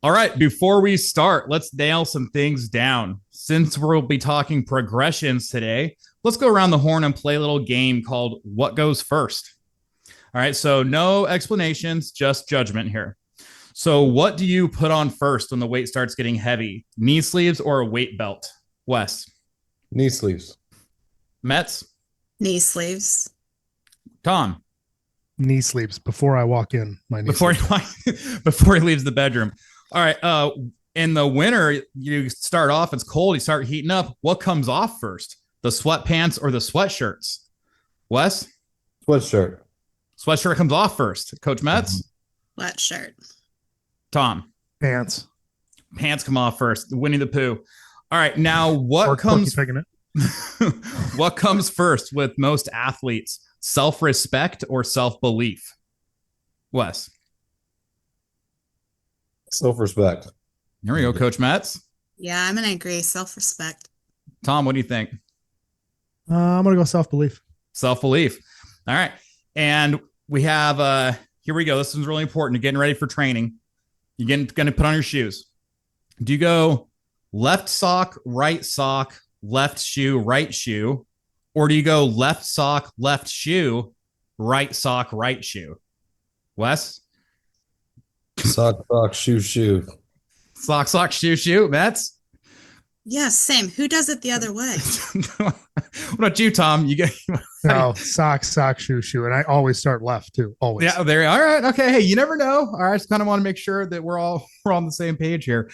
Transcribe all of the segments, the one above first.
All right, before we start, let's nail some things down. Since we'll be talking progressions today, let's go around the horn and play a little game called What Goes First. All right, so no explanations, just judgment here. So, what do you put on first when the weight starts getting heavy? Knee sleeves or a weight belt? Wes. Knee sleeves. Metz. Knee sleeves. Tom. Knee sleeves before I walk in. Before he leaves the bedroom. All right. In the winter, you start off, it's cold, you start heating up. What comes off first? The sweatpants or the sweatshirts? Wes? Sweatshirt. Sweatshirt comes off first. Coach Metz? Sweatshirt. Tom? Pants. Pants come off first. Winnie the Pooh. All right. Now, what comes first with most athletes? Self-respect or self-belief? Wes? Self-respect. Here we go, Coach Metz. Yeah, I'm going to agree. Self-respect. Tom, what do you think? I'm going to go self-belief. Self-belief. All right. And we have, here we go. This is really important. You're getting ready for training. You're going to put on your shoes. Do you go left sock, left shoe, right shoe? Or do you go left sock, left shoe, right sock, right shoe? Wes? Sock, shoe. Sock, shoe. Metz? Yeah, same. Who does it the other way? What about you, Tom? You get No, sock, shoe. And I always start left too. Always. Yeah, there. All right. Okay. Hey, you never know. All right. I just kind of want to make sure that we're on the same page here.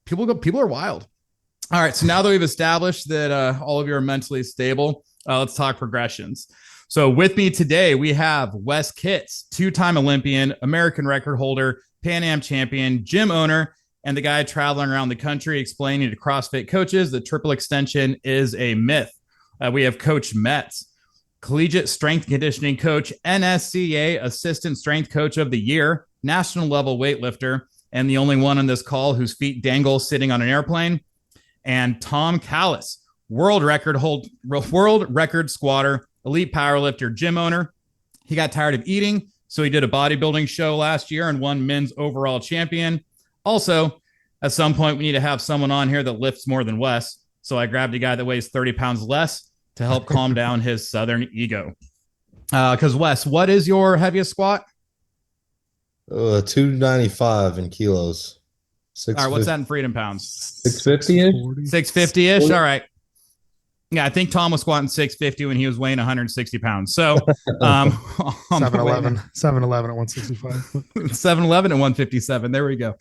People are wild. All right. So now that we've established that all of you are mentally stable, let's talk progressions. So with me today, we have Wes Kitts, two-time Olympian, American record holder, Pan Am champion, gym owner, and the guy traveling around the country explaining to CrossFit coaches that triple extension is a myth. We have Coach Metz, collegiate strength conditioning coach, NSCA assistant strength coach of the year, national level weightlifter, and the only one on this call whose feet dangle sitting on an airplane. And Tom Kallas, world record squatter, elite powerlifter, gym owner. He got tired of eating, so he did a bodybuilding show last year and won men's overall champion. Also, at some point, we need to have someone on here that lifts more than Wes. So I grabbed a guy that weighs 30 pounds less to help calm down his southern ego. Because Wes, what is your heaviest squat? 295 in kilos. All right, what's that in freedom pounds? 650-ish? 650-ish? All right. Yeah, I think Tom was squatting 650 when he was weighing 160 pounds. So 7-Eleven at 165. 7-Eleven at 157. There we go.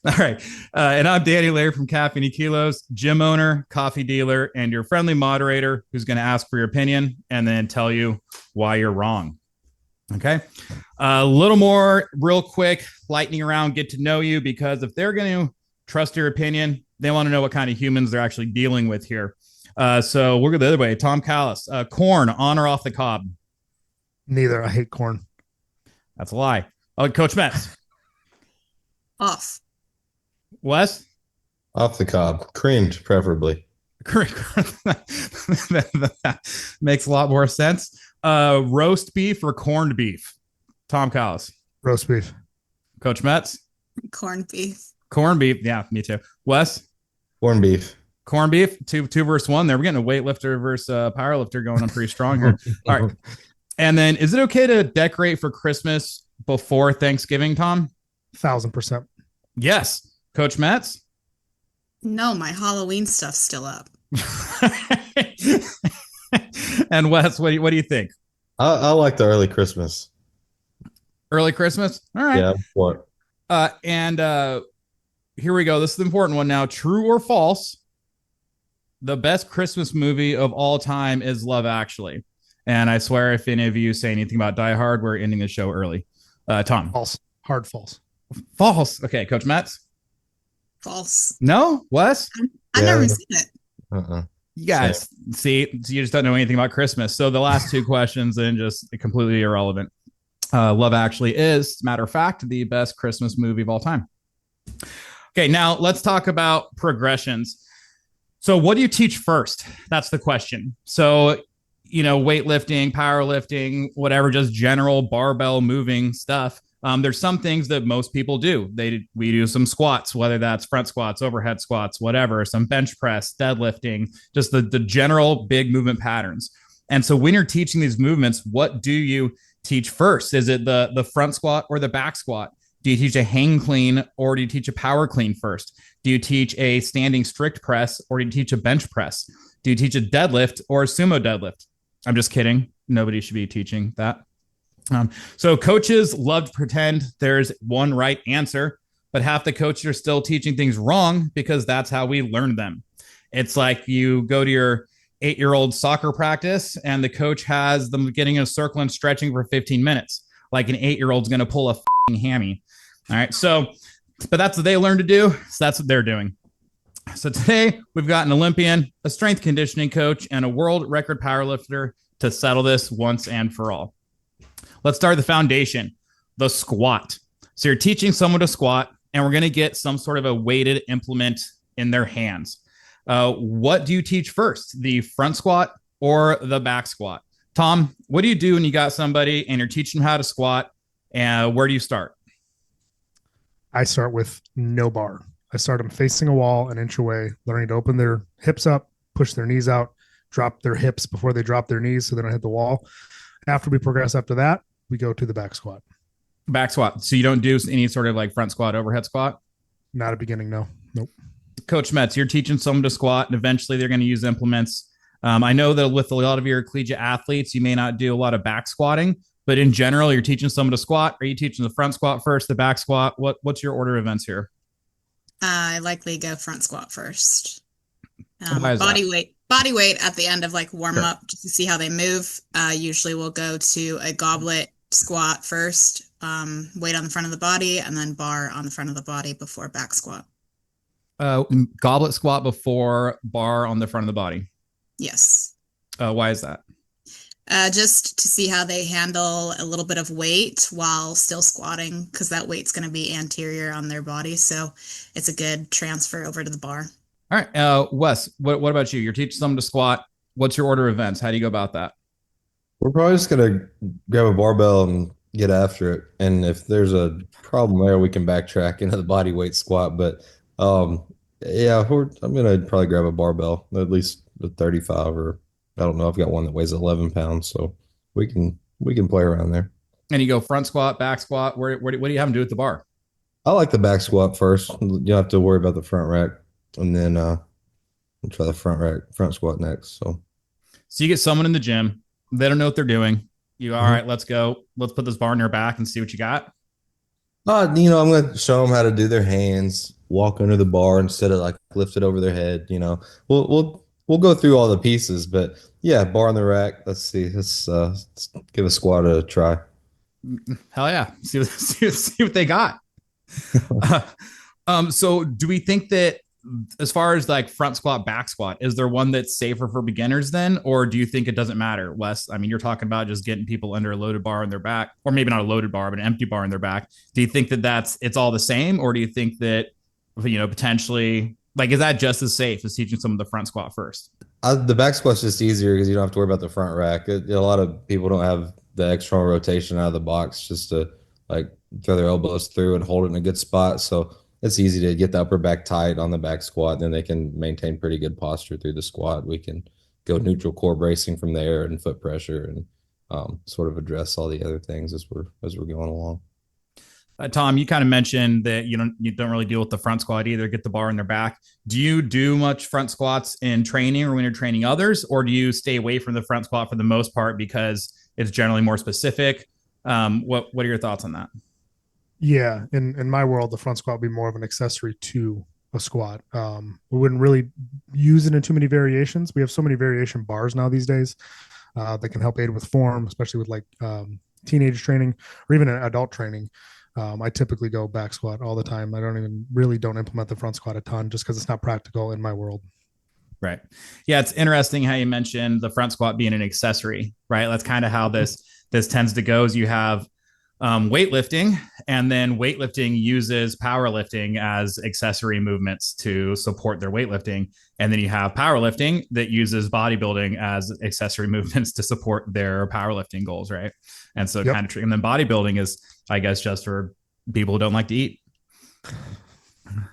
All right. And I'm Danny Lair from Caffeine Kilos, gym owner, coffee dealer, and your friendly moderator who's going to ask for your opinion and then tell you why you're wrong. Okay. A little more real quick, lightning around, get to know you, because if they're going to trust your opinion, they want to know what kind of humans they're actually dealing with here. So we'll go the other way. Tom Kallas, corn on or off the cob? Neither. I hate corn. That's a lie. Coach Metz. Off. Wes? Off the cob. Creamed, preferably. That makes a lot more sense. Roast beef or corned beef? Tom Kallas. Roast beef. Coach Metz? Corned beef. Corned beef. Yeah, me too. Wes? Corned beef. Corned beef, two versus one. There, we're getting a weightlifter versus powerlifter going on pretty strong here. All right. And then, is it okay to decorate for Christmas before Thanksgiving, Tom? 1,000%. Yes. Coach Metz? No, my Halloween stuff's still up. And Wes, what do you think? I like the early Christmas. Early Christmas? All right. Yeah. What? And here we go. This is the important one now. True or false? The best Christmas movie of all time is Love Actually. And I swear, if any of you say anything about Die Hard, we're ending the show early. Tom? False. Hard false. False. Okay, Coach Metz? False. No? Wes? I've never seen it. You guys, see, you just don't know anything about Christmas. So the last two questions then just completely irrelevant. Love Actually is, as a matter of fact, the best Christmas movie of all time. Okay, now let's talk about progressions. So what do you teach first? That's the question. So, weightlifting, powerlifting, whatever, just general barbell moving stuff. There's some things that most people do. We do some squats, whether that's front squats, overhead squats, whatever, some bench press, deadlifting, just the general big movement patterns. And so when you're teaching these movements, what do you teach first? Is it the front squat or the back squat? Do you teach a hang clean or do you teach a power clean first? Do you teach a standing strict press or do you teach a bench press? Do you teach a deadlift or a sumo deadlift? I'm just kidding. Nobody should be teaching that. So coaches love to pretend there's one right answer, but half the coaches are still teaching things wrong because that's how we learn them. It's like you go to your 8-year-old soccer practice and the coach has them getting in a circle and stretching for 15 minutes. Like an 8-year-old's going to pull a hammy. All right. So, but that's what they learn to do. So that's what they're doing. So today we've got an Olympian, a strength conditioning coach, and a world record powerlifter to settle this once and for all. Let's start the foundation, the squat. So you're teaching someone to squat, and we're going to get some sort of a weighted implement in their hands. What do you teach first, the front squat or the back squat? Tom, what do you do when you got somebody and you're teaching them how to squat? And where do you start? I start with no bar. I start them facing a wall an inch away, learning to open their hips up, push their knees out, drop their hips before they drop their knees so they don't hit the wall. After we progress after that, we go to the back squat. Back squat. So you don't do any sort of like front squat, overhead squat? Not a beginning, no. Nope. Coach Metz, you're teaching someone to squat, and eventually they're going to use implements. I know that with a lot of your collegiate athletes, you may not do a lot of back squatting, but in general, you're teaching someone to squat. Are you teaching the front squat first, the back squat? What's your order of events here? I likely go front squat first. Why is Body that? weight at the end of like warm Sure. up just to see how they move. Usually we'll go to a goblet squat first, weight on the front of the body, and then bar on the front of the body before back squat. Goblet squat before bar on the front of the body. Yes. Why is that? Just to see how they handle a little bit of weight while still squatting, because that weight's going to be anterior on their body. So it's a good transfer over to the bar. All right. Wes, what about you? You're teaching someone to squat. What's your order of events? How do you go about that? We're probably just gonna grab a barbell and get after it. And if there's a problem there, we can backtrack into the body weight squat. But yeah, I'm gonna probably grab a barbell, at least a 35, or I don't know. I've got one that weighs 11 pounds, so we can play around there. And you go front squat, back squat. What do you have them do with the bar? I like the back squat first. You don't have to worry about the front rack, and then we'll try the front squat next. So you get someone in the gym. They don't know what they're doing. All right, let's go. Let's put this bar on their back and see what you got. I'm going to show them how to do their hands, walk under the bar instead of like lift it over their head. We'll go through all the pieces, but yeah, bar on the rack. Let's see. Let's give a squat a try. Hell yeah. See what they got. So do we think that as far as like front squat, back squat, is there one that's safer for beginners then? Or do you think it doesn't matter, Wes? I mean, you're talking about just getting people under a loaded bar on their back, or maybe not a loaded bar, but an empty bar on their back. Do you think that it's all the same? Or do you think that, potentially, like, is that just as safe as teaching someone the front squat first? The back squat's just easier because you don't have to worry about the front rack. A lot of people don't have the external rotation out of the box just to like throw their elbows through and hold it in a good spot. So it's easy to get the upper back tight on the back squat. Then they can maintain pretty good posture through the squat. We can go neutral core bracing from there and foot pressure and sort of address all the other things as we're going along. Tom, you kind of mentioned that you don't really deal with the front squat either. Get the bar in their back. Do you do much front squats in training or when you're training others, or do you stay away from the front squat for the most part because it's generally more specific? What are your thoughts on that? Yeah, in my world, the front squat would be more of an accessory to a squat. We wouldn't really use it in too many variations. We have so many variation bars now these days that can help aid with form, especially with like teenage training or even adult training. I typically go back squat all the time. I don't implement the front squat a ton just because it's not practical in my world. Right. Yeah, it's interesting how you mentioned the front squat being an accessory, right? That's kind of how this tends to go. Is you have weightlifting, and then weightlifting uses powerlifting as accessory movements to support their weightlifting. And then you have powerlifting that uses bodybuilding as accessory movements to support their powerlifting goals, right? And so and then bodybuilding is I guess just for people who don't like to eat.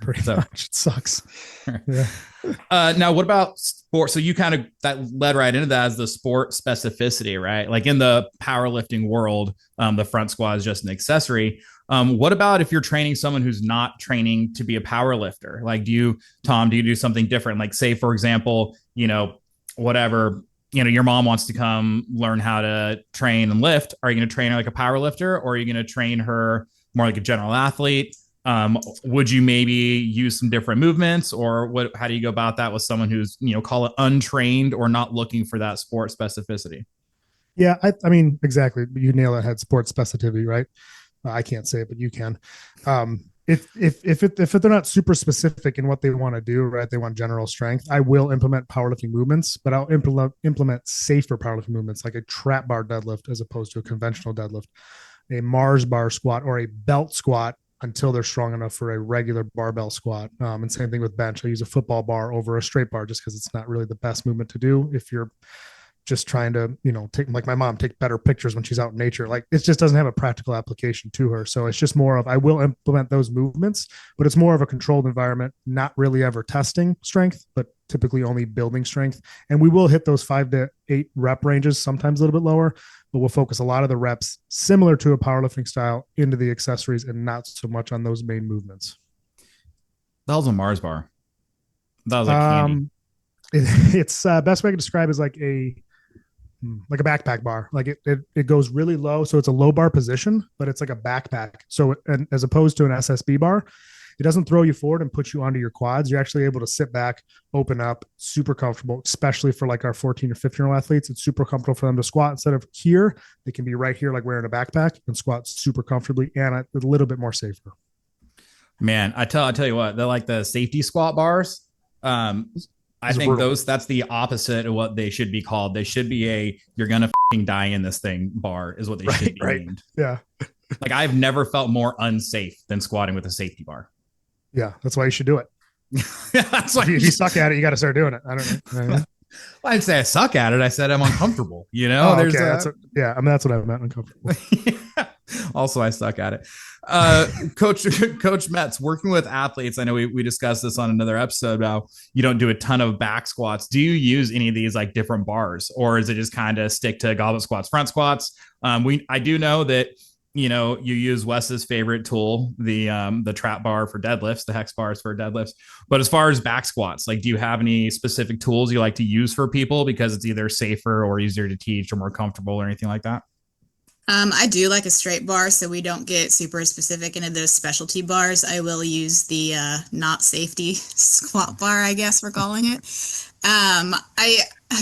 Pretty much. It sucks. Yeah. Now, what about sport? So you kind of that led right into that as the sport specificity, right? Like in the powerlifting world, the front squat is just an accessory. What about if you're training someone who's not training to be a power lifter? Like, Tom, do you do something different? Like, say, for example, whatever, your mom wants to come learn how to train and lift. Are you going to train her like a power lifter, or are you going to train her more like a general athlete? Would you maybe use some different movements, or how do you go about that with someone who's, call it untrained or not looking for that sport specificity? Yeah. I mean, exactly. You nail it. Had sport specificity, right? I can't say it, but you can. If they're not super specific in what they want to do, right? They want general strength. I will implement powerlifting movements, but I'll implement safer powerlifting movements like a trap bar deadlift as opposed to a conventional deadlift, a Mars bar squat, or a belt squat until they're strong enough for a regular barbell squat. And same thing with bench. I use a football bar over a straight bar just because it's not really the best movement to do if you're just trying to, take, like my mom, take better pictures when she's out in nature. Like it just doesn't have a practical application to her. So it's just more of, I will implement those movements, but it's more of a controlled environment, not really ever testing strength, but typically only building strength. And we will hit those 5 to 8 rep ranges, sometimes a little bit lower, but we'll focus a lot of the reps similar to a powerlifting style into the accessories and not so much on those main movements. That was a Mars bar. That was like candy. It's best way I can describe is like a backpack bar. Like it goes really low. So it's a low bar position, but it's like a backpack. So and as opposed to an SSB bar, it doesn't throw you forward and put you onto your quads. You're actually able to sit back, open up, super comfortable, especially for like our 14 or 15-year-old athletes. It's super comfortable for them to squat. Instead of here, they can be right here, like wearing a backpack, and squat super comfortably and a little bit more safer. Man, I tell you what, they're like the safety squat bars. I think that's the opposite of what they should be called. They should be you're going to die in this thing bar is what they should be named. Yeah. Like I've never felt more unsafe than squatting with a safety bar. Yeah. That's why you should do it. That's why if you suck at it, you got to start doing it. I don't know. Well, I didn't say I suck at it. I said I'm uncomfortable. Oh, okay. That's what I meant. Uncomfortable. Also, I suck at it. Coach Metz, working with athletes. I know we discussed this on another episode. Now you don't do a ton of back squats. Do you use any of these like different bars, or is it just kind of stick to goblet squats, front squats? I do know that you use Wes's favorite tool, the trap bar for deadlifts, the hex bars for deadlifts. But as far as back squats, like, do you have any specific tools you like to use for people because it's either safer or easier to teach or more comfortable or anything like that? I do like a straight bar, so we don't get super specific into those specialty bars. I will use the not safety squat bar, I guess we're calling it.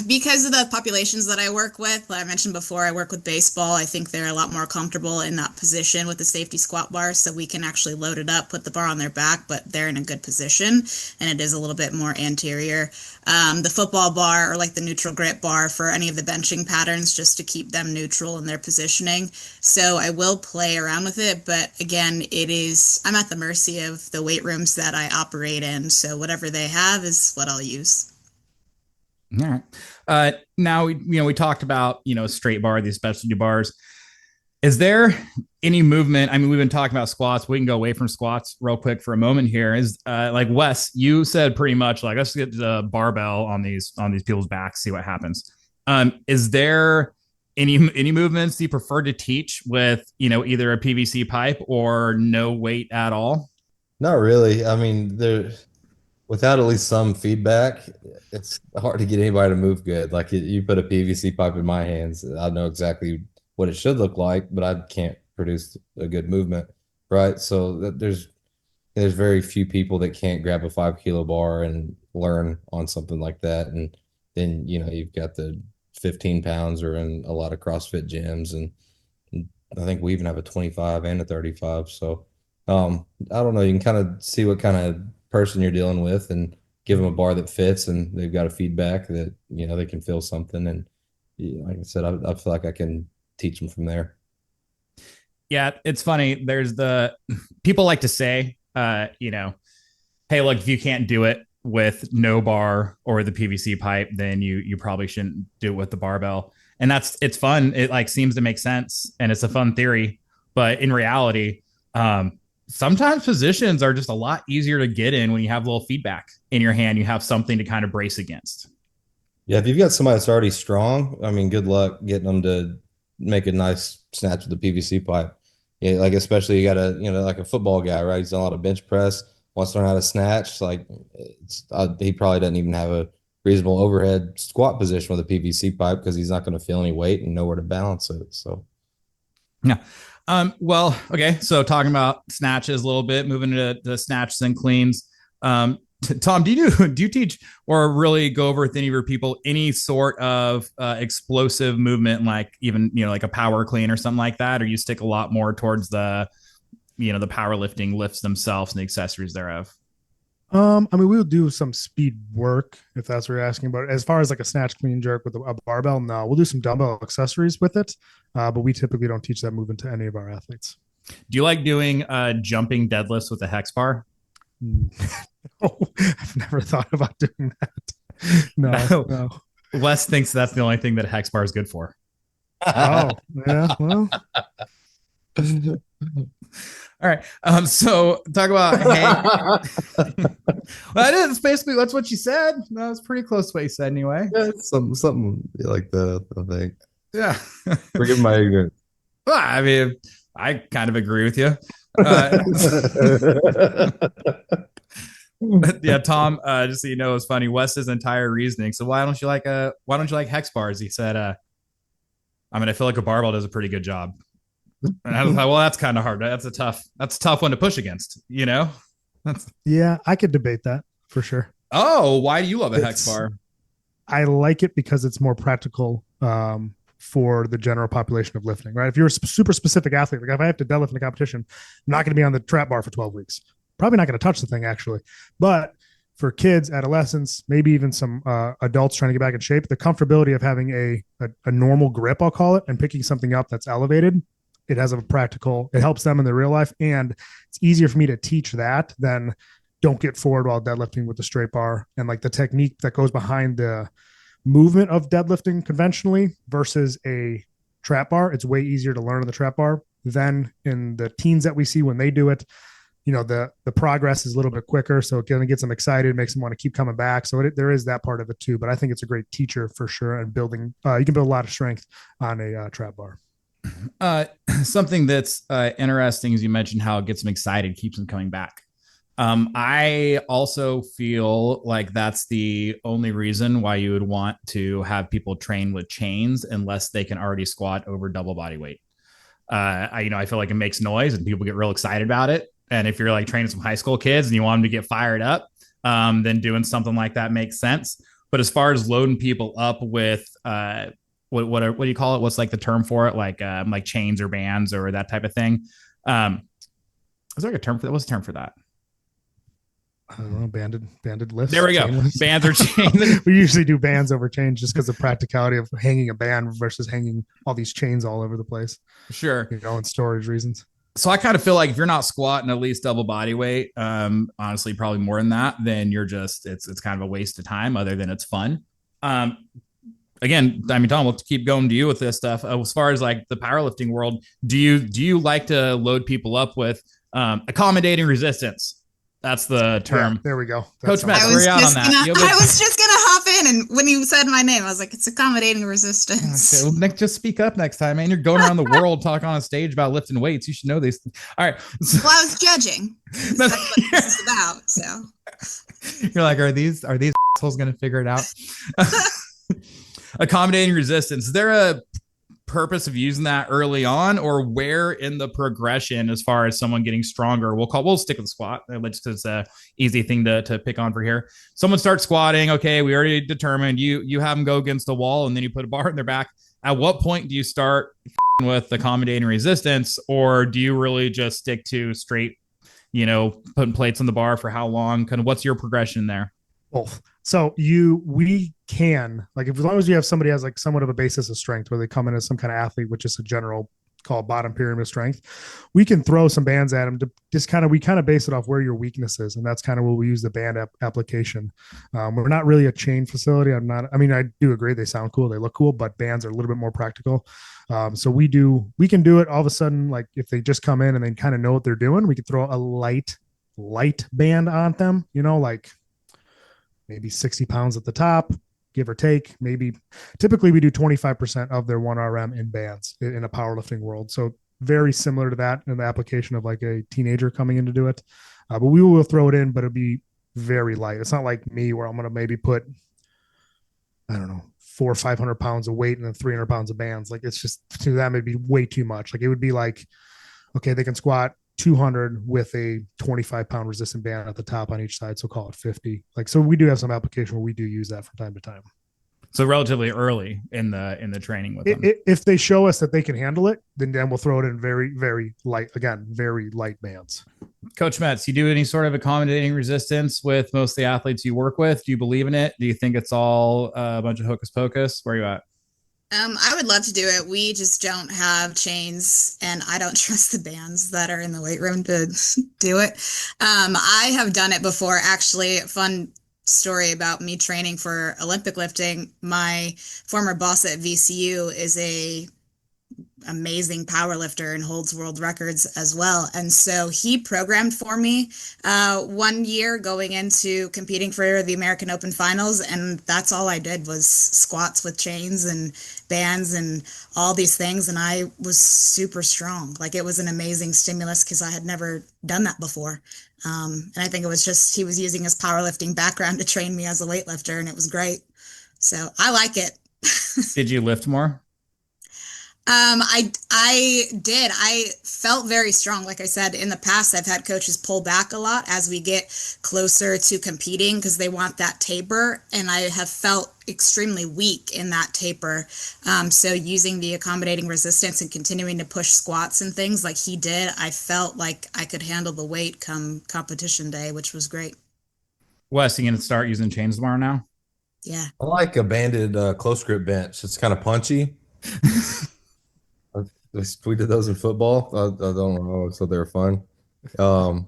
Because of the populations that I work with, like I mentioned before, I work with baseball. I think they're a lot more comfortable in that position with the safety squat bar, so we can actually load it up, put the bar on their back, but they're in a good position, and it is a little bit more anterior. The football bar, or like the neutral grip bar for any of the benching patterns, just to keep them neutral in their positioning. So I will play around with it, but again, I'm at the mercy of the weight rooms that I operate in, so whatever they have is what I'll use. All right. Now we talked about straight bar, these specialty bars. Is there any movement? I mean, we've been talking about squats. We can go away from squats real quick for a moment here. Is like Wes, you said pretty much like, let's get the barbell on these people's backs, see what happens. Is there any movements you prefer to teach with either a PVC pipe or no weight at all? Not really. I mean, without at least some feedback, it's hard to get anybody to move good. Like you put a PVC pipe in my hands, I know exactly what it should look like, but I can't produce a good movement, right? So there's very few people that can't grab a 5 kilo bar and learn on something like that. And then you've got the 15 pounds are in a lot of CrossFit gyms, and I think we even have a 25 and a 35. So I don't know. You can kind of see what kind of person you're dealing with and give them a bar that fits, and they've got a feedback that they can feel something. And like I said, I feel like I can teach them from there. Yeah, it's funny. There's the people like to say, hey, look, if you can't do it with no bar or the PVC pipe, then you probably shouldn't do it with the barbell. And it's fun. It like seems to make sense, and it's a fun theory. But in reality, sometimes positions are just a lot easier to get in when you have a little feedback in your hand. You have something to kind of brace against. Yeah, if you've got somebody that's already strong, I mean, good luck getting them to make a nice snatch with the PVC pipe. Yeah, like especially you got a like a football guy, right? He's done a lot of bench press, wants to learn how to snatch. Like he probably doesn't even have a reasonable overhead squat position with a PVC pipe because he's not going to feel any weight and know where to balance it. So yeah. Well, okay. So talking about snatches a little bit, moving to the snatches and cleans. Tom, do you teach or really go over with any of your people any sort of explosive movement, like even like a power clean or something like that, or you stick a lot more towards the the powerlifting lifts themselves and the accessories thereof? I mean, we'll do some speed work if that's what you're asking about. As far as like a snatch, clean, jerk with a barbell, no, we'll do some dumbbell accessories with it, but we typically don't teach that movement to any of our athletes. Do you like doing jumping deadlifts with a hex bar? No, I've never thought about doing that. No. Wes thinks that's the only thing that a hex bar is good for. Oh, yeah. Well, all right. So talk about well, that's what you said. That was pretty close to what you said anyway. yeah, it's something like that, I think. Yeah. Forgive my ignorance. Well, I mean, I kind of agree with you. Yeah, Tom, just so you know, it's funny. Wes's entire reasoning. So why don't you like hex bars? He said, I mean, I feel like a barbell does a pretty good job. And I was like, well, that's kind of hard. That's a tough one to push against, yeah, I could debate that for sure. Oh, why do you love a hex bar? I like it because it's more practical for the general population of lifting, right? If you're a super specific athlete, like if I have to deadlift in a competition, I'm not going to be on the trap bar for 12 weeks. Probably not going to touch the thing actually. But for kids, adolescents, maybe even some adults trying to get back in shape, the comfortability of having a normal grip, I'll call it, and picking something up that's elevated, it has it helps them in their real life. And it's easier for me to teach that than don't get forward while deadlifting with the straight bar and like the technique that goes behind the movement of deadlifting conventionally versus a trap bar. It's way easier to learn on the trap bar than in the teens that we see when they do it. The progress is a little bit quicker. So it kind of gets them excited, makes them want to keep coming back. So there is that part of it too, but I think it's a great teacher for sure. And you can build a lot of strength on a trap bar. Something that's interesting is you mentioned how it gets them excited, keeps them coming back. I also feel like that's the only reason why you would want to have people train with chains unless they can already squat over double body weight. I feel like it makes noise and people get real excited about it. And if you're like training some high school kids and you want them to get fired up, then doing something like that makes sense. But as far as loading people up with what do you call it? What's like the term for it? Like chains or bands or that type of thing. Is there like a term for that? What's the term for that? I don't know, banded lifts. There we go. Bands or chains. We usually do bands over chains just because of practicality of hanging a band versus hanging all these chains all over the place. Sure. And storage reasons. So I kind of feel like if you're not squatting at least double body weight, honestly, probably more than that, then you're just, it's kind of a waste of time other than it's fun. Again, I mean, Tom, we'll keep going to you with this stuff. As far as like the powerlifting world, do you like to load people up with accommodating resistance? That's the term. Yeah, there we go. Coach Metz, where are you out on that? I was just going to hop in, and when you said my name, I was like, it's accommodating resistance. Okay, well, Nick, just speak up next time, man. You're going around the world talking on a stage about lifting weights. You should know these things. All right. Well, I was judging. That's what this is about. So you're like, are these assholes going to figure it out? Accommodating resistance. Is there a purpose of using that early on, or where in the progression as far as someone getting stronger? We'll stick with the squat, just because it's a easy thing to pick on for here. Someone starts squatting. Okay, we already determined you have them go against a wall and then you put a bar in their back. At what point do you start with accommodating resistance, or do you really just stick to straight, putting plates on the bar for how long? Kind of what's your progression there? Both. So we can, like, as long as you have somebody has like somewhat of a basis of strength where they come in as some kind of athlete with just a general called bottom pyramid strength. We can throw some bands at them to just we kind of base it off where your weakness is. And that's kind of where we use the band application. We're not really a chain facility. I do agree. They sound cool. They look cool, but bands are a little bit more practical. So we can do it all of a sudden. Like if they just come in and they kind of know what they're doing, we could throw a light band on them, like maybe 60 pounds at the top, give or take. Maybe typically we do 25% of their 1RM in bands in a powerlifting world. So very similar to that in the application of like a teenager coming in to do it. But we will throw it in, but it'll be very light. It's not like me where I'm going to maybe put, I don't know, 400 or 500 pounds of weight and then 300 pounds of bands. Like it's just, to that may be way too much. Like it would be like, okay, they can squat 200 with a 25-pound resistant band at the top on each side. So call it 50. Like, so we do have some application where we do use that from time to time. So relatively early in the training with them. If they show us that they can handle it, then we'll throw it in very, very light, again, very light bands. Coach Metz, you do any sort of accommodating resistance with most of the athletes you work with? Do you believe in it? Do you think it's all a bunch of hocus pocus? Where are you at? I would love to do it. We just don't have chains, and I don't trust the bands that are in the weight room to do it. I have done it before. Actually, fun story about me training for Olympic lifting. My former boss at VCU is a amazing power lifter and holds world records as well. And so he programmed for me 1 year going into competing for the American Open finals. And that's all I did was squats with chains and bands and all these things. And I was super strong. Like it was an amazing stimulus because I had never done that before. And I think it was just, he was using his powerlifting background to train me as a weightlifter, and it was great. So I like it. Did you lift more? I did. I felt very strong. Like I said, in the past, I've had coaches pull back a lot as we get closer to competing because they want that taper. And I have felt extremely weak in that taper. So using the accommodating resistance and continuing to push squats and things like he did, I felt like I could handle the weight come competition day, which was great. Wes, you going to start using chains tomorrow now? Yeah. I like a banded close grip bench. It's kind of punchy. We did those in football. I don't know, so they were fun. I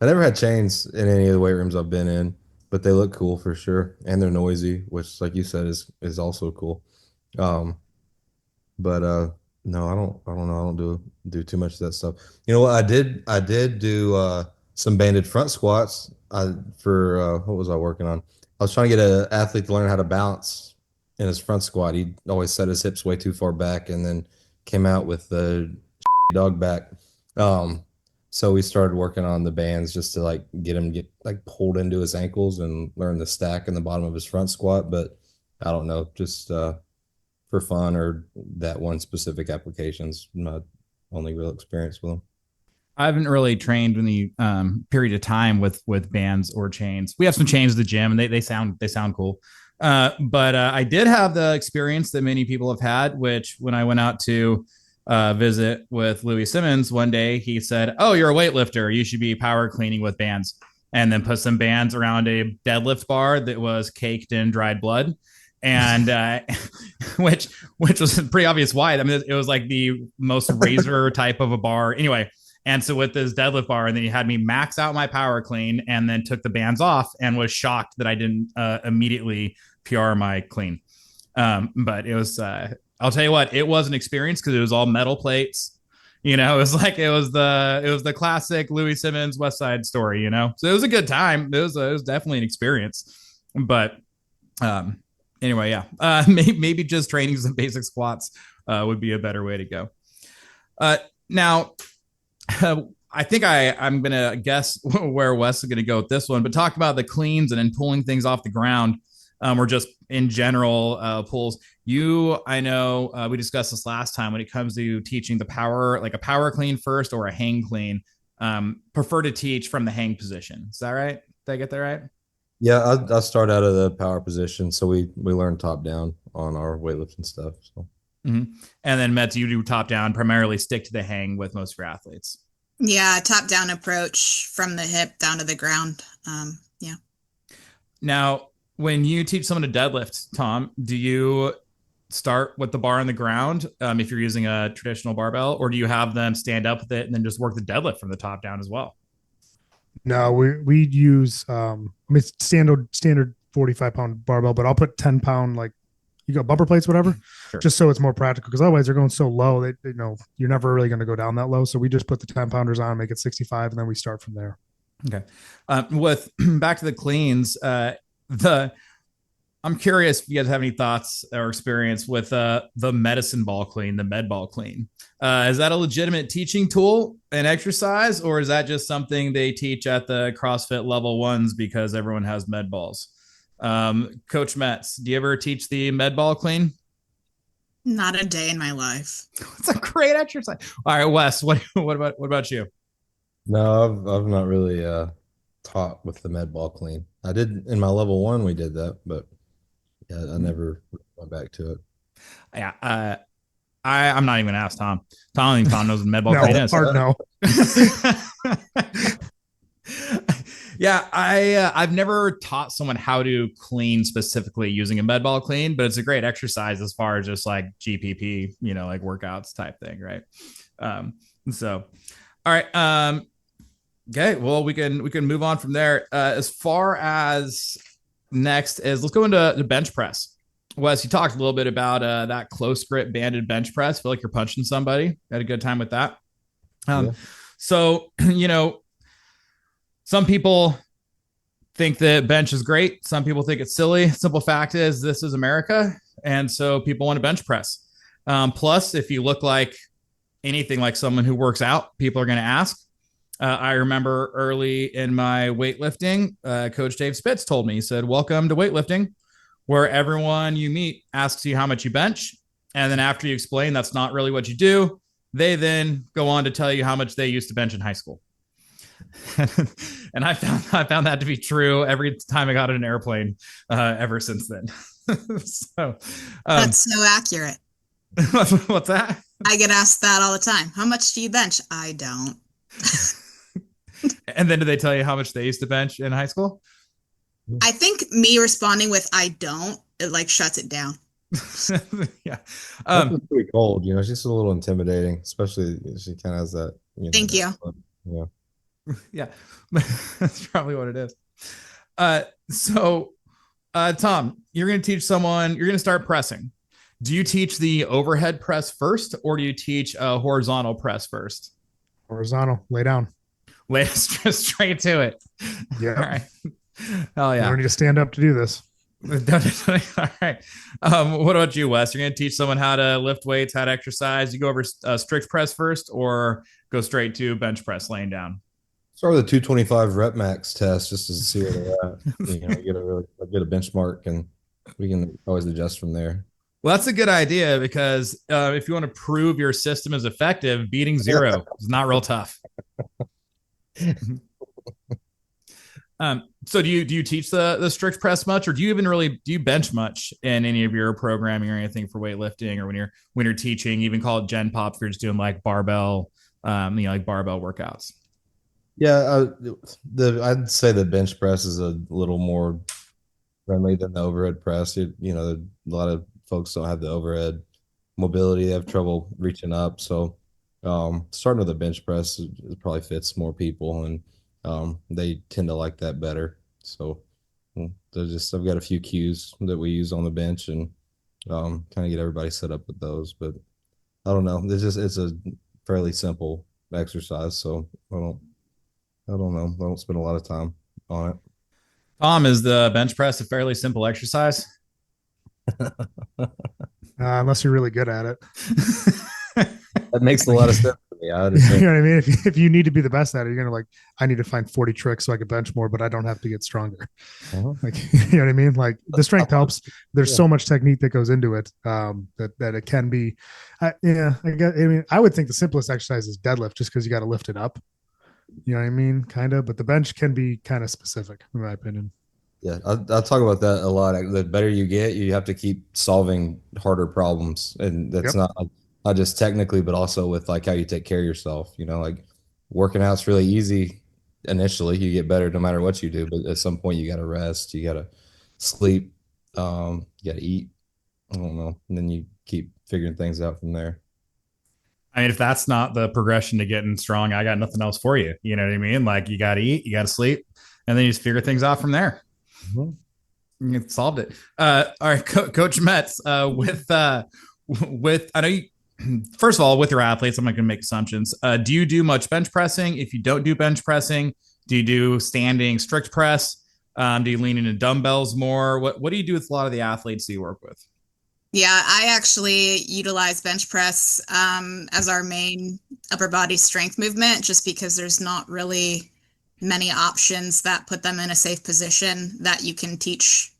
never had chains in any of the weight rooms I've been in, but they look cool for sure, and they're noisy, which, like you said, is also cool. But no, I don't know. I don't do too much of that stuff. You know what? I did do some banded front squats. For what was I working on? I was trying to get an athlete to learn how to balance in his front squat. He always set his hips way too far back, and then came out with the dog back. So we started working on the bands just to like get him pulled into his ankles and learn the stack in the bottom of his front squat. But I don't know, just for fun or that one specific application's my only real experience with them. I haven't really trained in the period of time with bands or chains. We have some chains at the gym, and they sound cool. But I did have the experience that many people have had, which when I went out to visit with Louis Simmons one day, he said, "Oh, you're a weightlifter. You should be power cleaning with bands," and then put some bands around a deadlift bar that was caked in dried blood. And which was pretty obvious why. I mean, it was like the most razor type of a bar. Anyway. And so with this deadlift bar, and then he had me max out my power clean and then took the bands off and was shocked that I didn't immediately PR my clean. But it was, I'll tell you what, it was an experience because it was all metal plates. You know, it was the classic Louis Simmons West Side story, you know? So it was a good time. It was definitely an experience. But anyway, yeah, maybe just training some basic squats would be a better way to go. Now, I think I'm going to guess where Wes is going to go with this one, but talk about the cleans and then pulling things off the ground or just in general pulls. I know we discussed this last time when it comes to teaching the power, like a power clean first or a hang clean, prefer to teach from the hang position. Is that right? Did I get that right? Yeah, I start out of the power position. So we learn top down on our weightlifting stuff. So. Mm-hmm. And then Metz, you do top down, primarily stick to the hang with most of your athletes. Yeah, top down approach from the hip down to the ground. Now, when you teach someone to deadlift, Tom, do you start with the bar on the ground if you're using a traditional barbell, or do you have them stand up with it and then just work the deadlift from the top down as well? No, we use I mean standard 45-pound barbell, but I'll put 10-pound, like, you got bumper plates, whatever, Sure. just so it's more practical, because otherwise they're going so low that, you're never really going to go down that low. So we just put the 10-pounders on, make it 65, and then we start from there. Okay. With back to the cleans, the I'm curious if you guys have any thoughts or experience with the medicine ball clean, the Medball clean. Is that a legitimate teaching tool and exercise, or is that just something they teach at the CrossFit level ones because everyone has med balls? Coach Metz, do you ever teach the Medball clean? Not a day in my life. It's a great exercise. All right, Wes, what about you? No, I've not really taught with the med ball clean. I did in my level 1, we did that, but yeah, I never went back to it. Yeah, I'm not even gonna ask Tom. I don't think Tom knows what Medball No, clean is. hard no. Yeah, I've never taught someone how to clean specifically using a Medball clean, but it's a great exercise as far as just like GPP, like workouts type thing, right? So, all right. Okay, well, we can move on from there. As far as next is, let's go into the bench press. Wes, you talked a little bit about that close grip banded bench press. Feel like you're punching somebody. Had a good time with that. Yeah. So, some people think that bench is great. Some people think it's silly. Simple fact is, this is America, and so people want to bench press. Plus, if you look like anything like someone who works out, people are going to ask. I remember early in my weightlifting, Coach Dave Spitz told me, he said, "Welcome to weightlifting, where everyone you meet asks you how much you bench. And then after you explain that's not really what you do, they then go on to tell you how much they used to bench in high school." And I found that to be true every time I got in an airplane ever since then. So That's so accurate. what's that? I get asked that all the time. How much do you bench? I don't. And then do they tell you how much they used to bench in high school? I think me responding with "I don't," it like shuts it down. Yeah. That's pretty cold, she's just a little intimidating, especially she kind of has that. Thank you. Yeah. Yeah, that's probably what it is. So, Tom, you're going to teach someone, you're going to start pressing. Do you teach the overhead press first, or do you teach a horizontal press first? Horizontal, lay down. Lay straight to it. Yeah. All right. Hell You yeah. don't need to stand up to do this. All right. What about you, Wes? You're going to teach someone how to lift weights, how to exercise. You go over strict press first, or go straight to bench press laying down? Start with a 225 rep max test just to see where they're at. Get a benchmark, and we can always adjust from there. Well, that's a good idea, because if you want to prove your system is effective, beating zero is not real tough. So do you teach the strict press much, or do you bench much in any of your programming or anything for weightlifting, or when you're teaching, even call it Gen Pop if you're just doing like barbell, like barbell workouts? Yeah, I'd say the bench press is a little more friendly than the overhead press. A lot of folks don't have the overhead mobility; they have trouble reaching up. So, starting with a bench press it probably fits more people, and they tend to like that better. So, I've got a few cues that we use on the bench, and kind of get everybody set up with those. But I don't know. It's a fairly simple exercise, so I don't know. I don't spend a lot of time on it. Tom, is the bench press a fairly simple exercise? Unless you're really good at it. That makes a lot of sense to me. I You understand. know what I mean? If you need to be the best at it, you're gonna I need to find 40 tricks so I can bench more, but I don't have to get stronger. Uh-huh. You know what I mean? Like, the strength helps. There's so much technique that goes into it, that it can be. I would think the simplest exercise is deadlift, just because you got to lift it up. You know what I mean? Kind of, but the bench can be kind of specific, in my opinion. Yeah, I'll talk about that a lot. The better you get, you have to keep solving harder problems, and that's not just technically, but also with like how you take care of yourself. Like working out's really easy initially. You get better no matter what you do, but at some point you got to rest, you got to sleep, you got to eat. I don't know. And then you keep figuring things out from there. I mean, if that's not the progression to getting strong, I got nothing else for you. You know what I mean? Like you got to eat, you got to sleep, and then you just figure things out from there. Mhm. You solved it. All right, Coach Metz, with I know you. First of all, with your athletes, I'm not going to make assumptions. Do you do much bench pressing? If you don't do bench pressing, do you do standing strict press? Do you lean into dumbbells more? What do you do with a lot of the athletes that you work with? Yeah, I actually utilize bench press as our main upper body strength movement just because there's not really many options that put them in a safe position that you can teach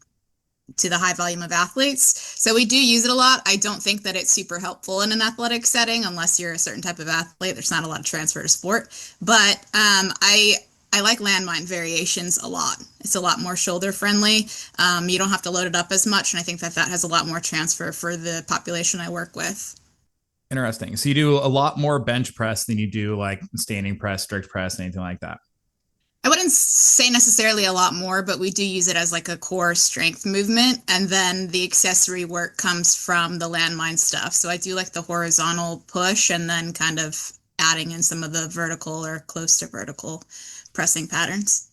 to the high volume of athletes. So we do use it a lot. I don't think that it's super helpful in an athletic setting unless you're a certain type of athlete. There's not a lot of transfer to sport. But I like landmine variations a lot. It's a lot more shoulder friendly. You don't have to load it up as much, and I think that that has a lot more transfer for the population I work with. Interesting. So you do a lot more bench press than you do like standing press, strict press, anything like that. I wouldn't say necessarily a lot more, but we do use it as like a core strength movement. And then the accessory work comes from the landmine stuff. So I do like the horizontal push and then kind of adding in some of the vertical or close to vertical pressing patterns.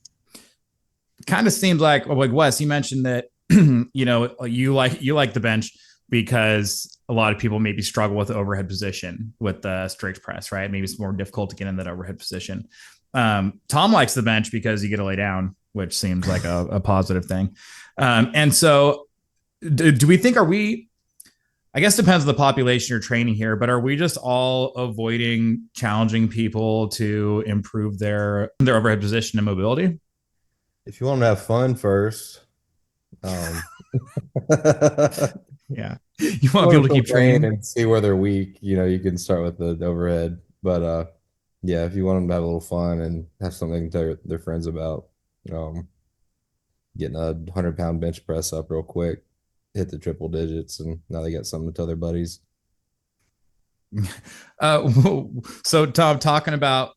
Kind of seems like Wes, you mentioned that you like the bench because a lot of people maybe struggle with the overhead position with the strict press, right? Maybe it's more difficult to get in that overhead position. Tom likes the bench because you get to lay down, which seems like a positive thing. And so do we think, I guess it depends on the population you're training here, but are we just all avoiding challenging people to improve their overhead position and mobility? If you want to have fun first, um, Yeah. You want people to keep training and see where they're weak. You can start with the overhead, but yeah, if you want them to have a little fun and have something to tell their friends about, um, getting a 100-pound bench press up real quick, hit the triple digits, and now they got something to tell their buddies. Uh, so Tom, talking about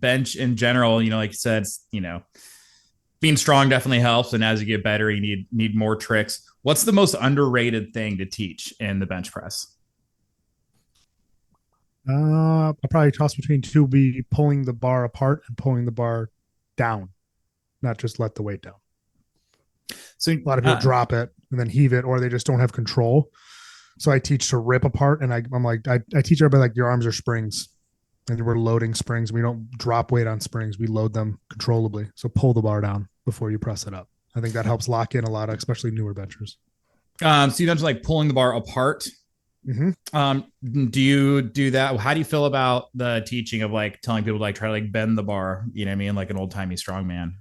bench in general, like you said, being strong definitely helps, and as you get better, you need more tricks. What's the most underrated thing to teach in the bench press? I'll probably toss between two, be pulling the bar apart and pulling the bar down, not just let the weight down. So A lot of people drop it and then heave it, or they just don't have control. So I teach to rip apart, and I'm like, I teach everybody like your arms are springs, and we're loading springs. We don't drop weight on springs; we load them controllably. So pull the bar down before you press it up. I think that helps lock in a lot of, especially newer benchers. So you mentioned like pulling the bar apart. Do you do that? How do you feel about the teaching of like telling people to like try to like bend the bar? You know what I mean? Like an old timey strongman.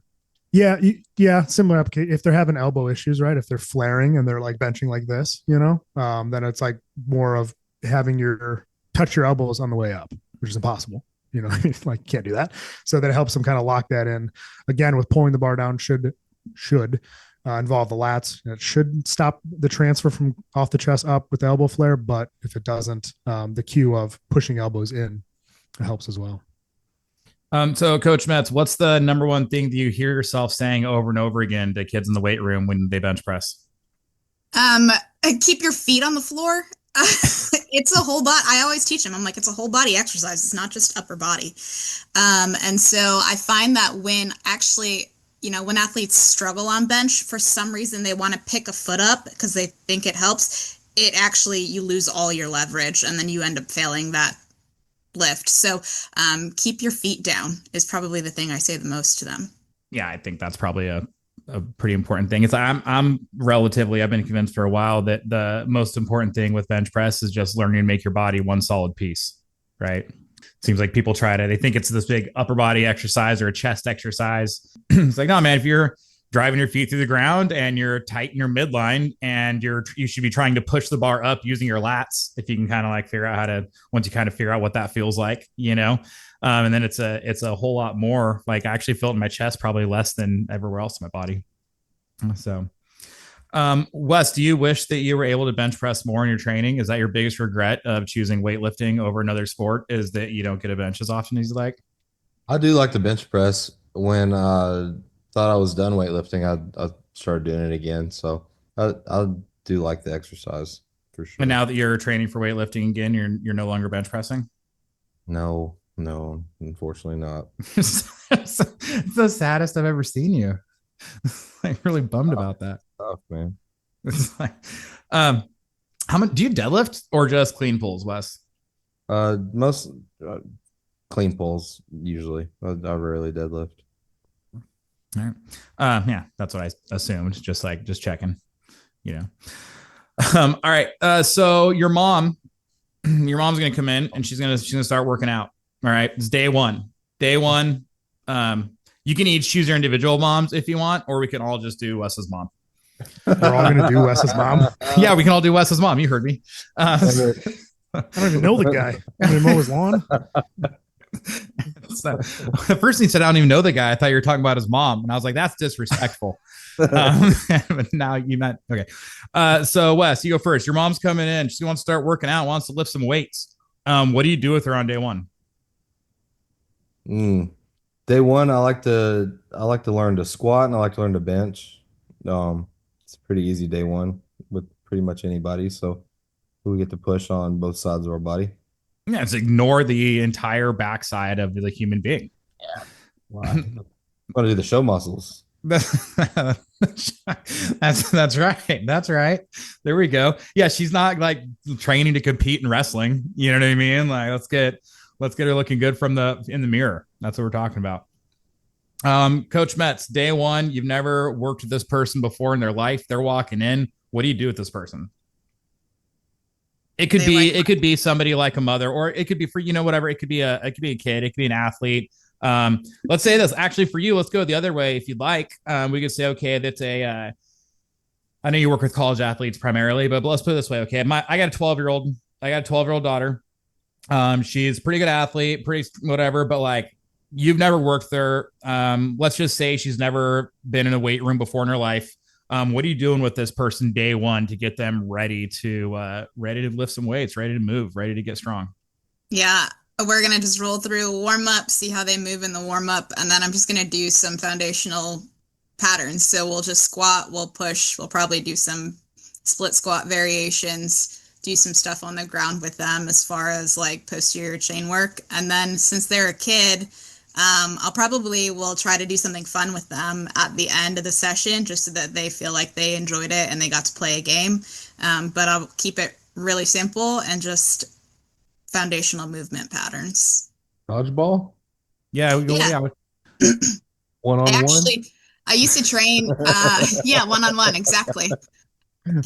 Yeah, similar application. If they're having elbow issues, right? If they're flaring and they're like benching like this, then it's like more of having your touch your elbows on the way up, which is impossible. Like can't do that. So that helps them kind of lock that in. Again, with pulling the bar down should involve the lats. It should stop the transfer from off the chest up with the elbow flare, but if it doesn't, the cue of pushing elbows in helps as well. So Coach Metz, what's the number one thing that you hear yourself saying over and over again to kids in the weight room when they bench press? Keep your feet on the floor. It's a whole body. I always teach them. I'm like, it's a whole body exercise. It's not just upper body. And so I find that when athletes struggle on bench, for some reason they want to pick a foot up because they think it helps. You lose all your leverage and then you end up failing that lift. So keep your feet down is probably the thing I say the most to them. Yeah, I think that's probably a pretty important thing. I've been convinced for a while that the most important thing with bench press is just learning to make your body one solid piece, right? Seems like people they think it's this big upper body exercise or a chest exercise. It's like, no, man, if you're driving your feet through the ground and you're tight in your midline and you should be trying to push the bar up using your lats. If you can kind of like figure out once you kind of figure out what that feels like, and then it's a whole lot more. Like I actually feel it in my chest probably less than everywhere else in my body. So, Wes, do you wish that you were able to bench press more in your training? Is that your biggest regret of choosing weightlifting over another sport, is that you don't get a bench as often as you like? I do like the bench press. When I thought I was done weightlifting, I started doing it again. So I do like the exercise. for sure. And now that you're training for weightlifting again, you're no longer bench pressing. No, unfortunately not. It's the saddest I've ever seen you. I'm really bummed about that. Tough, man. It's like, how much do you deadlift or just clean pulls, Wes? Most clean pulls usually. I rarely deadlift. All right. Yeah, that's what I assumed. Just checking, you know. All right. So your mom's gonna come in and she's gonna start working out. All right. It's day one. Day one. You can each choose your individual moms if you want, or we can all just do Wes's mom. We're all gonna do Wes's mom. Yeah, we can all do Wes's mom. You heard me. I don't even know the guy. I'm gonna mow his lawn. So, the first he said, I don't even know the guy. I thought you were talking about his mom. And I was like, that's disrespectful. But now you meant, okay. So Wes, you go first. Your mom's coming in. She wants to start working out, wants to lift some weights. What do you do with her on day one? Day one, I like to learn to squat and I like to learn to bench. It's pretty easy day one with pretty much anybody. So we get to push on both sides of our body. Yeah, it's ignore the entire backside of the human being. Yeah. Wow. I want to do the show muscles. That's right. That's right. There we go. Yeah, she's not like training to compete in wrestling. You know what I mean? Like let's get her looking good in the mirror. That's what we're talking about. Coach Metz, day one, you've never worked with this person before in their life. They're walking in. What do you do with this person? It could be somebody like a mother, or it could be for, whatever. It could be a kid. It could be an athlete. Let's say this actually for you. Let's go the other way. If you'd like, we could say, okay, that's I know you work with college athletes primarily, but let's put it this way. Okay. I got a 12-year-old daughter. She's a pretty good athlete, pretty whatever, but like you've never worked with her. Let's just say she's never been in a weight room before in her life. What are you doing with this person day one to get them ready to lift some weights, ready to move, ready to get strong? Yeah, we're going to just roll through warm up, see how they move in the warm up. And then I'm just going to do some foundational patterns. So we'll just squat, we'll push, we'll probably do some split squat variations, do some stuff on the ground with them as far as like posterior chain work. And then since they're a kid, we'll try to do something fun with them at the end of the session just so that they feel like they enjoyed it and they got to play a game. But I'll keep it really simple and just foundational movement patterns. Dodgeball? Yeah. One-on-one? I used to train, one-on-one, exactly.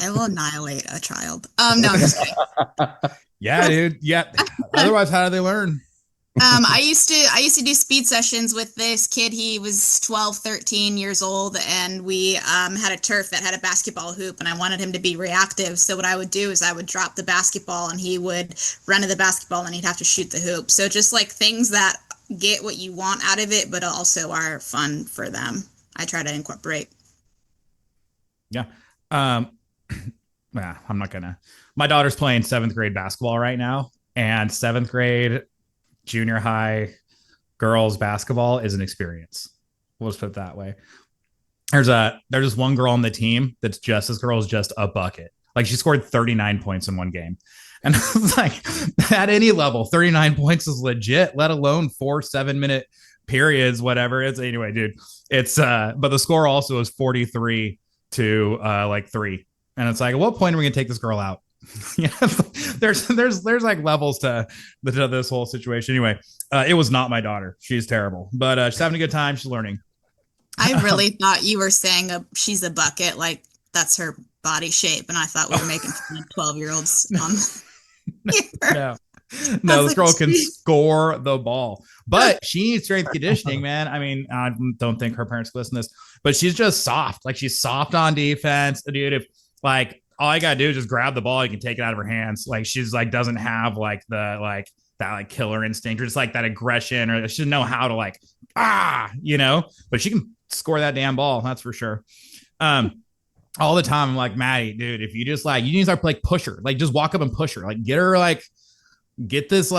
I will annihilate a child. No, I'm just kidding. Yeah, dude. Yeah. Otherwise, how do they learn? I used to do speed sessions with this kid. He was 12, 13 years old, and we had a turf that had a basketball hoop, and I wanted him to be reactive. So what I would do is I would drop the basketball, and he would run to the basketball, and he'd have to shoot the hoop. So just like things that get what you want out of it, but also are fun for them. I try to incorporate. Yeah. I'm not gonna. My daughter's playing 7th grade basketball right now, and 7th grade junior high girls basketball is an experience. We'll just put it that way. There's just one girl on the team that's just this girl is just a bucket. Like she scored 39 points in one game. And it's like at any level, 39 points is legit, let alone 4 7-minute periods, whatever. It's anyway, dude. It's but the score also is 43 to 3. And it's like, at what point are we gonna take this girl out? Yeah, there's like levels to this whole situation. Anyway, it was not my daughter. She's terrible, but she's having a good time. She's learning. I really thought you were saying she's a bucket, like that's her body shape, and I thought we were making fun of 12-year-olds. No, this girl can score the ball, but she needs strength conditioning, man. I mean, I don't think her parents listen to this, but she's just soft. Like she's soft on defense, dude. If like all I gotta do is just grab the ball, you can take it out of her hands. Like she's like doesn't have like the that like killer instinct or just like that aggression, or she doesn't know how to like but she can score that damn ball, that's for sure. All the time I'm like, Maddie, dude, if you just like you need to start like push her, like just walk up and push her, like get her like get this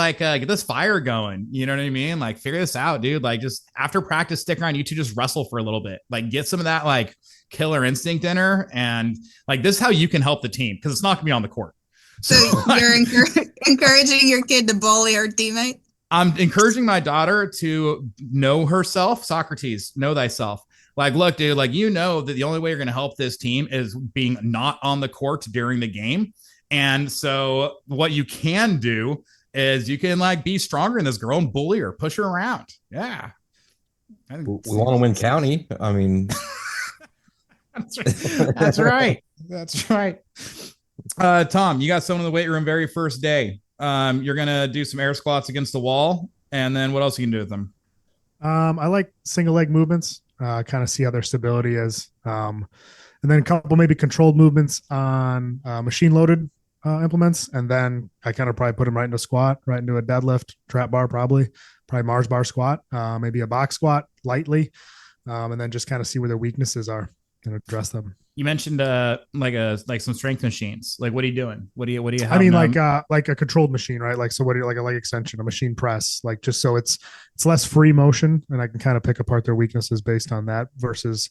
fire going, you know what I mean? Like figure this out, dude. Like just after practice, stick around, you two just wrestle for a little bit, like get some of that like killer instinct in her, and like this is how you can help the team, because it's not gonna be on the court. So you're encouraging your kid to bully her teammate? I'm encouraging my daughter to know herself. Socrates, know thyself. Like, look, dude, like, you know that the only way you're going to help this team is being not on the court during the game. And so what you can do is you can like be stronger in this girl and bully her, push her around. Yeah. We want to win county. I mean, that's right. That's right. That's right. Tom, you got someone in the weight room very first day. You're going to do some air squats against the wall. And then what else you can do with them? I like single leg movements, kind of see how their stability is. And then a couple maybe controlled movements on machine loaded implements. And then I kind of probably put them right into a squat, right into a deadlift, trap bar, probably Mars bar squat, maybe a box squat lightly. And then just kind of see where their weaknesses are and address them. You mentioned like some strength machines. Like, what are you doing? What do you have? I mean, like a controlled machine, right? Like, so what do you like a leg extension, a machine press, like just so it's less free motion, and I can kind of pick apart their weaknesses based on that versus,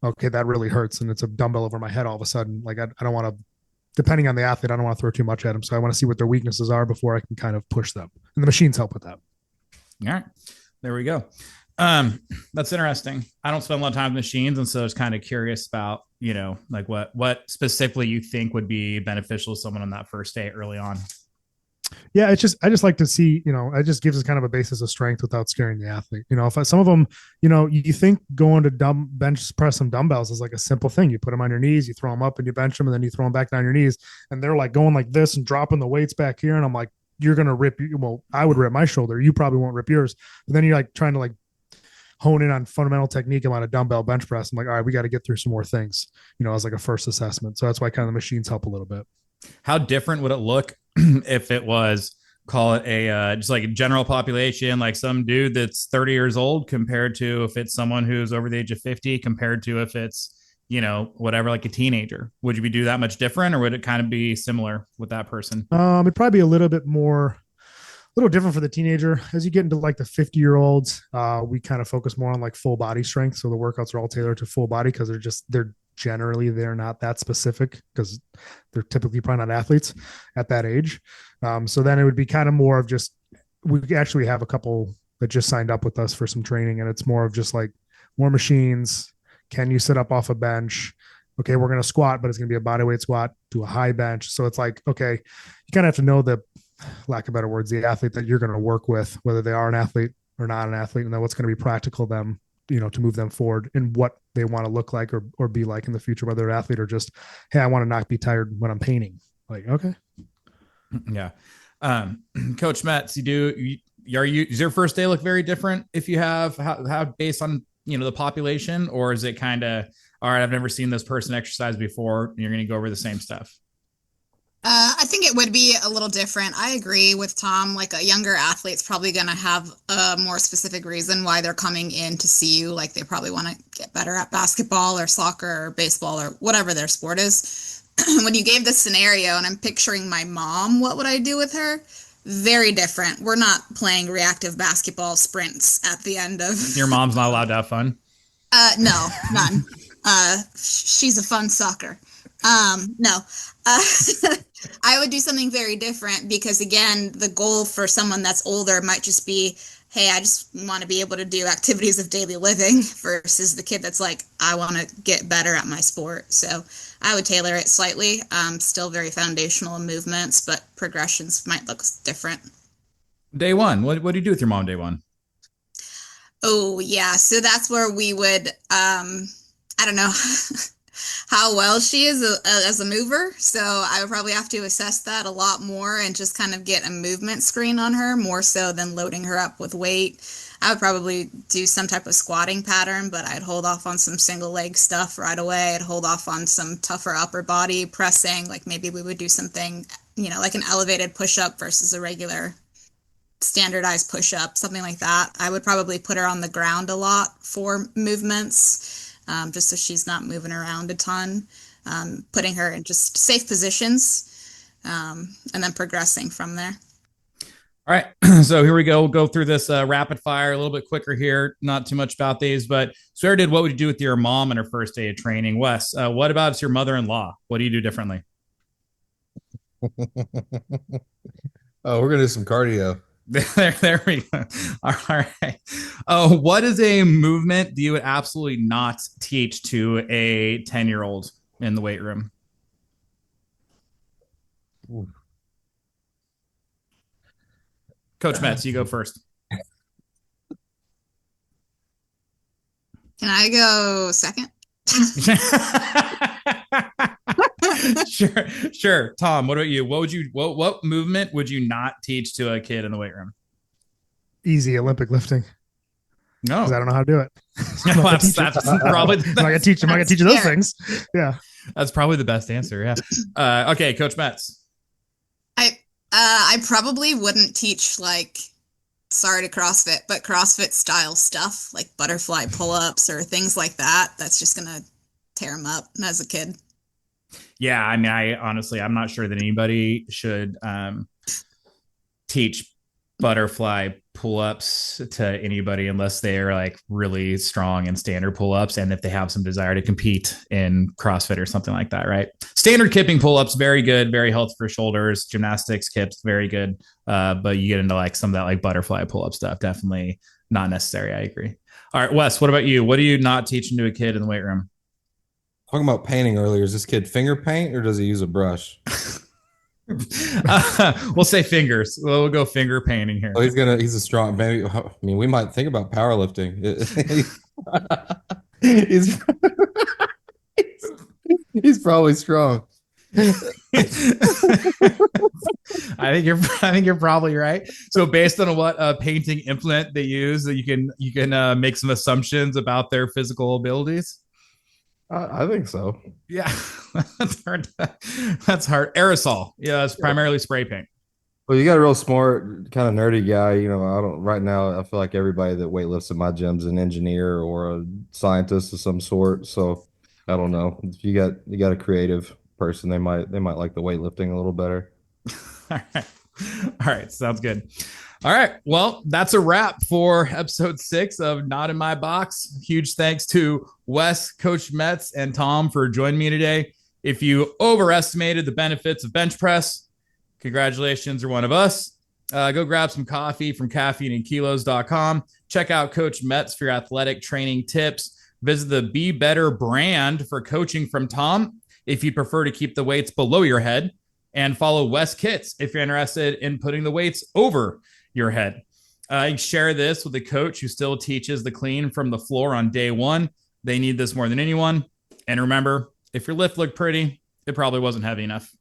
okay, that really hurts and it's a dumbbell over my head all of a sudden. Like I don't want to, depending on the athlete, I don't want to throw too much at them. So I want to see what their weaknesses are before I can kind of push them. And the machines help with that. All right, there we go. That's interesting. I don't spend a lot of time with machines, and so I was kind of curious about, like what specifically you think would be beneficial to someone on that first day early on. Yeah, I just like to see, it just gives us kind of a basis of strength without scaring the athlete. If some of them, you think going to bench press some dumbbells is like a simple thing. You put them on your knees, you throw them up and you bench them, and then you throw them back down your knees, and they're like going like this and dropping the weights back here. And I'm like, you're going to rip, well, I would rip my shoulder. You probably won't rip yours. But then you're like trying to like hone in on fundamental technique on a dumbbell bench press. I'm like, all right, we got to get through some more things, as like a first assessment. So that's why kind of the machines help a little bit. How different would it look if it was, call it a just like a general population, like some dude that's 30 years old compared to if it's someone who's over the age of 50 compared to if it's, whatever, like a teenager? Would you do that much different, or would it kind of be similar with that person? It'd probably be a little bit more, a little different for the teenager. As you get into like the 50-year-olds, we kind of focus more on like full body strength. So the workouts are all tailored to full body because they're generally, they're not that specific because they're typically probably not athletes at that age. So then it would be kind of more of just, we actually have a couple that just signed up with us for some training, and it's more of just like more machines. Can you sit up off a bench? Okay, we're going to squat, but it's going to be a bodyweight squat to a high bench. So it's like, okay, you kind of have to know the, lack of better words, the athlete that you're going to work with, whether they are an athlete or not an athlete, and then what's going to be practical them, to move them forward and what they want to look like or be like in the future, whether they're an athlete or just, hey, I want to not be tired when I'm painting. Like, okay. Yeah. Coach Metz, does your first day look very different if you have how based on, the population, or is it kind of, all right, I've never seen this person exercise before, and you're going to go over the same stuff? I think it would be a little different. I agree with Tom. Like a younger athlete's probably going to have a more specific reason why they're coming in to see you. Like they probably want to get better at basketball or soccer or baseball or whatever their sport is. When you gave this scenario and I'm picturing my mom, what would I do with her? Very different. We're not playing reactive basketball sprints at the end of... Your mom's not allowed to have fun? No, none. She's a fun sucker. No. I would do something very different because, again, the goal for someone that's older might just be, hey, I just want to be able to do activities of daily living versus the kid that's like, I want to get better at my sport. So I would tailor it slightly. Still very foundational movements, but progressions might look different. Day one, what do you do with your mom day one? Oh, yeah. So that's where we would, I don't know how well she is as a mover. So I would probably have to assess that a lot more and just kind of get a movement screen on her more so than loading her up with weight. I would probably do some type of squatting pattern, but I'd hold off on some single leg stuff right away. I'd hold off on some tougher upper body pressing. Like maybe we would do something, like an elevated push-up versus a regular standardized push-up, something like that. I would probably put her on the ground a lot for movements. Just so she's not moving around a ton, putting her in just safe positions, and then progressing from there. All right. So here we go. We'll go through this rapid fire a little bit quicker here. Not too much about these, but Sarah did, what would you do with your mom in her first day of training? Wes, what about your mother-in-law? What do you do differently? Oh, we're gonna do some cardio. There we go. All right. What is a movement do you would absolutely not teach to a 10-year-old in the weight room? Coach Metz, you go first. Can I go second? Sure. Tom, what about you? What movement would you not teach to a kid in the weight room? Easy Olympic lifting. No, because I don't know how to do it. Well, that's probably I'm not gonna teach you those things. Yeah, that's probably the best answer. Yeah. Okay, Coach Metz. I probably wouldn't teach like, sorry to CrossFit, but CrossFit style stuff like butterfly pull-ups or things like that. That's just gonna tear them up as a kid. Yeah, I mean, I'm not sure that anybody should teach butterfly pull-ups to anybody unless they are like really strong in standard pull-ups and if they have some desire to compete in CrossFit or something like that, right? Standard kipping pull-ups, very good, very healthy for shoulders. Gymnastics kips, very good. But you get into like some of that like butterfly pull-up stuff, definitely not necessary. I agree. All right, Wes, what about you? What are you not teaching to a kid in the weight room? Talking about painting earlier, is this kid finger paint or does he use a brush? We'll say fingers. We'll go finger painting here. Oh, he's a strong maybe. I mean, we might think about powerlifting. he's, he's probably strong. I think you're probably right. So based on what painting implement they use, you can make some assumptions about their physical abilities. I think so. Yeah, that's hard. That's hard. Aerosol. Yeah, it's primarily spray paint. Well, you got a real smart, kind of nerdy guy. You know, I don't right now. I feel like everybody that weightlifts in my gym's an engineer or a scientist of some sort. So I don't know. If you got a creative person, they might like the weightlifting a little better. All right. All right. Sounds good. All right. Well, that's a wrap for episode 6 of Not in My Box. Huge thanks to Wes, Coach Metz, and Tom for joining me today. If you overestimated the benefits of bench press, congratulations, you're one of us. Go grab some coffee from caffeineandkilos.com. Check out Coach Metz for your athletic training tips. Visit the Be Better brand for coaching from Tom if you prefer to keep the weights below your head. And follow Wes Kitts if you're interested in putting the weights over your head. Share this with a coach who still teaches the clean from the floor on day one. They need this more than anyone. And remember, if your lift looked pretty, it probably wasn't heavy enough.